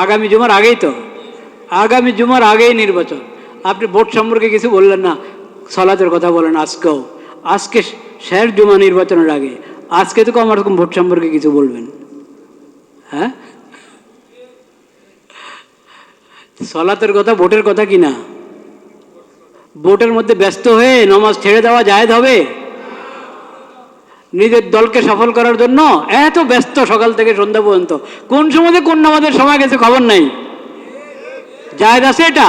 আগামী জুমার আগেই তো, আগামী জুমার আগেই নির্বাচন। আপনি ভোট সম্পর্কে কিছু বললেন না, সালাতের কথা বলেন আজকেও। আজকে শেষ জুমা নির্বাচনের আগে, আজকে তো আমার রকম ভোট সম্পর্কে কিছু বলবেন? হ্যাঁ, সালাতের কথা ভোটের কথা কি না? ভোটের মধ্যে ব্যস্ত হয়ে নামাজ ছেড়ে দেওয়া জায়েজ হবে? নিজের দলকে সফল করার জন্য এত ব্যস্ত সকাল থেকে সন্ধ্যা পর্যন্ত, কোন সময় কোন নামাজের সময় গেছে খবর নাই। জায়েজ আছে এটা?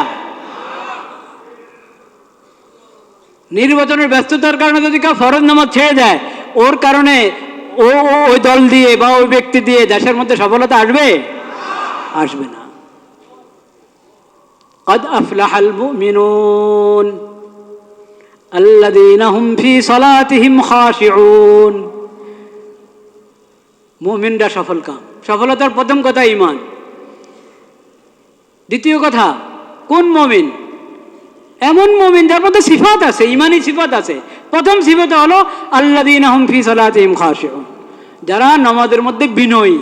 নির্বাচনের ব্যস্ততার কারণে যদি কেউ ফরজ নামাজ ছেড়ে দেয়, ওর কারণে ওই দল দিয়ে বা ওই ব্যক্তি দিয়ে দেশের মধ্যে সফলতা আসবে? আসবে না। قد أفلح المؤمنون الذين هم في صلاتهم خاشعون। মুমিনরা সফল কাম। সফলতার প্রথম কথা ঈমান। দ্বিতীয় কথা, কোন মুমিন? এমন মুমিন যার মধ্যে সিফাত আছে, ঈমানি সিফাত আছে। প্রথম সিফাত হলো আল্লাযীনা হুম ফি সালাতিহিম খাশিউন, যারা নামাজের মধ্যে বিনয়ী,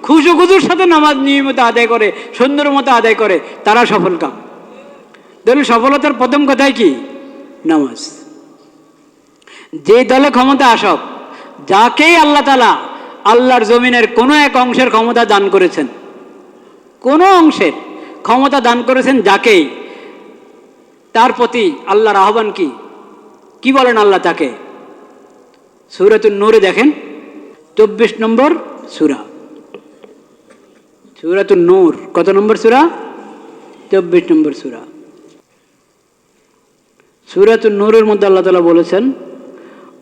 খুশুখুজুর সাথে নামাজ নিয়মিত আদায় করে, সুন্দর মতো আদায় করে, তারা সফল কাম। তাহলে সফলতার প্রথম কথাই কি? নামাজ। যে দলে ক্ষমতা আসক, যাকেই আল্লাহ তাআলা আল্লাহর জমিনের কোনো এক অংশের ক্ষমতা দান করেছেন, কোনো অংশের ক্ষমতা দান করেছেন যাকেই, তার প্রতি আল্লাহর আহ্বান কি? কি বলেন আল্লাহ তাকে? সূরাতুন নূরে দেখেন, 24 নম্বর সূরা, সূরাতুন নূর। কত নম্বর সূরা? 24 নম্বর সূরা। সূরাতুন নূরের মধ্যে আল্লাহ তাআলা বলেছেন,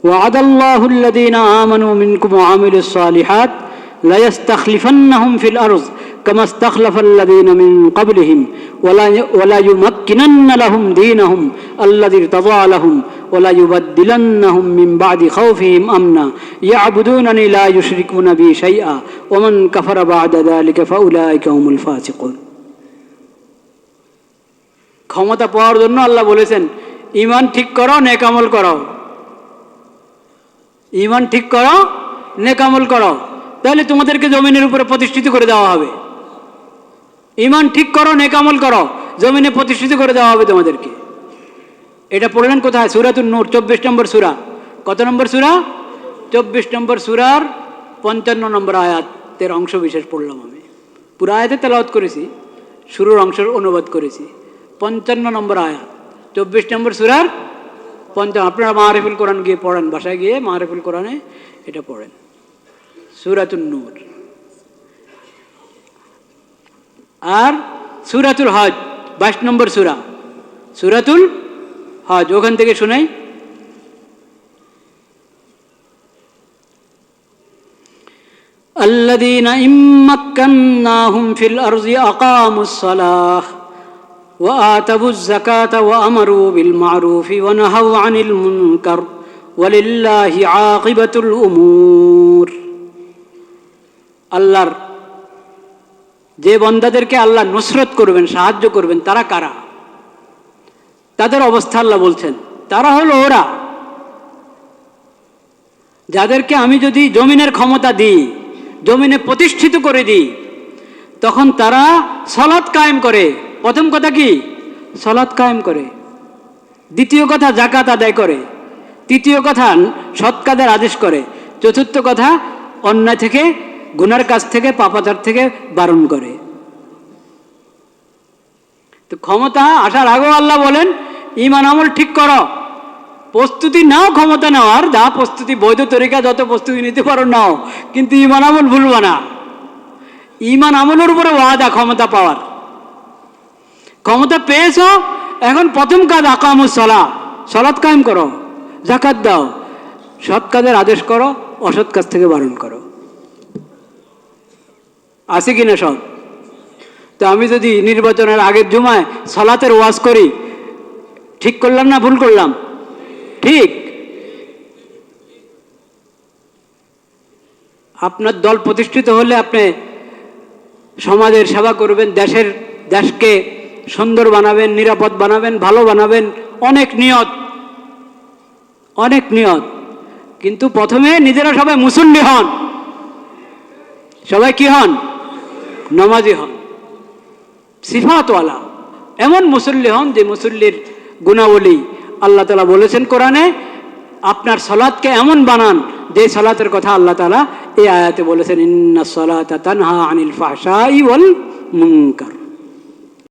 ওয়া'দাল্লাহু আল্লাযীনা আমানু মিনকুম ওয়া আমিলুস সালিহাত লা ইস্তাখলিফান্নাহুম ফিল আরদ কামা ইস্তাখলাফাল্লাযীনা মিন ক্বাবলিহিম ওয়া লা ইউমাক্কিনান্না লাহুম দীনাহুম আল্লাযী ইরতাদা লাহুম ওয়া লা ইউবাদদিলান্নাহুম মিন বা'দি খাউফিহিম আমনা ইয়া'বুদুনানি লা ইউশরিকুনা বি শাইআ ওয়া মান কাফারা বা'দা যালিকা ফাউলাইকা হুমুল ফাসিকুন। ক্ষমতা পাওয়ার জন্য আল্লাহ বলেছেন, ঈমান ঠিক করো, নেক আমল করো। ঈমান ঠিক করো, নেক আমল করো, তাহলে তোমাদেরকে জমিনের উপরে প্রতিষ্ঠিত করে দেওয়া হবে। ঈমান ঠিক করো, নেক আমল করো, জমিনে প্রতিষ্ঠিত করে দেওয়া হবে তোমাদেরকে। এটা পড়লেন কোথায়? সূরাতুন নূর 24 নম্বর সূরা। কত নম্বর সূরা? 24 নম্বর সূরার 55 নম্বর আয়াতের অংশ বিশেষ পড়লাম আমি। পুরো আয়াতে তেলাওয়াত করেছি, শুরুর অংশের অনুবাদ করেছি। 55 নম্বর আয়াত, 24 নম্বর সূরার 55। আপনারা মারিফুল কোরআন গিয়ে পড়েন, বাসায় গিয়ে মারিফুল কোরআনে এটা পড়েন, সূরাতুন নূর। আর সূরাতুল হজ 22 নম্বর সূরা, সূরাতুল হজ, ওখান থেকে শুনাই। আল্লাযীনা ইম্মাক্কান্নাহুম ফিল আরদি আকামুস সালাহ ওয়া আতাবুজ যাকাতা ওয়া আমারু বিল মা'রুফি ওয়া নাহাউ আনিল মুনকার ওয়ালিল্লাহি আকিবাতুল উমুর। আল্লাহর যে বান্দাদেরকে আল্লাহ নুসরত করবেন, সাহায্য করবেন, তারা কারা? তাদের অবস্থা আল্লাহ বলছেন, তারা হলো ওরা যাদেরকে আমি যদি জমিনের ক্ষমতা দিই, জমিনে প্রতিষ্ঠিত করে দিই, তখন তারা সালাত কায়েম করে। প্রথম কথা কি? সালাত কায়েম করে। দ্বিতীয় কথা যাকাত আদায় করে। তৃতীয় কথা সৎ কাজের আদেশ করে। চতুর্থ কথা অন্যায় থেকে, গুনার কাজ থেকে, পাপাচার থেকে বারণ করে। তো ক্ষমতা আসার আগেও আল্লাহ বলেন, ঈমান আমল ঠিক করো, প্রস্তুতি নাও ক্ষমতা নেওয়ার, যা প্রস্তুতি, বৈধ তরিকা যত প্রস্তুতি নিতে পারো নাও, কিন্তু ঈমান আমল ভুলবা না। ঈমান আমলের উপরে ওয়াদা ক্ষমতা পাওয়ার। ক্ষমতা পেয়েছো, এখন প্রথম কাজ আকামুস সালাহ, সালাত কায়েম করো, যাকাত দাও, সৎ কাজের আদেশ করো, অসৎ কাজ থেকে বারণ করো। আছে কিনা সব? তো আমি যদি নির্বাচনের আগের জুমায় সালাতের ওয়াজ করি, ঠিক করলাম না ভুল করলাম? ঠিক। আপনার দল প্রতিষ্ঠিত হলে আপনি সমাজের সেবা করবেন, দেশকে সুন্দর বানাবেন, নিরাপদ বানাবেন, ভালো বানাবেন, অনেক নিয়ত, অনেক নিয়ত। কিন্তু প্রথমে নিজেরা সবাই মুসল্লি হন। সবাই কি হন? নামাজি হন। সিফাতওয়ালা এমন মুসল্লি হন যে মুসল্লির গুণাবলী আল্লাহ তাআলা বলেছেন কোরআনে। আপনার সালাতকে এমন বানান যে সালাতের কথা আল্লাহ তাআলা এই আয়াতে বলেছেন, ইন্নাস সালাতা তানহা আনিল ফাহশাই ওয়াল মুনকার।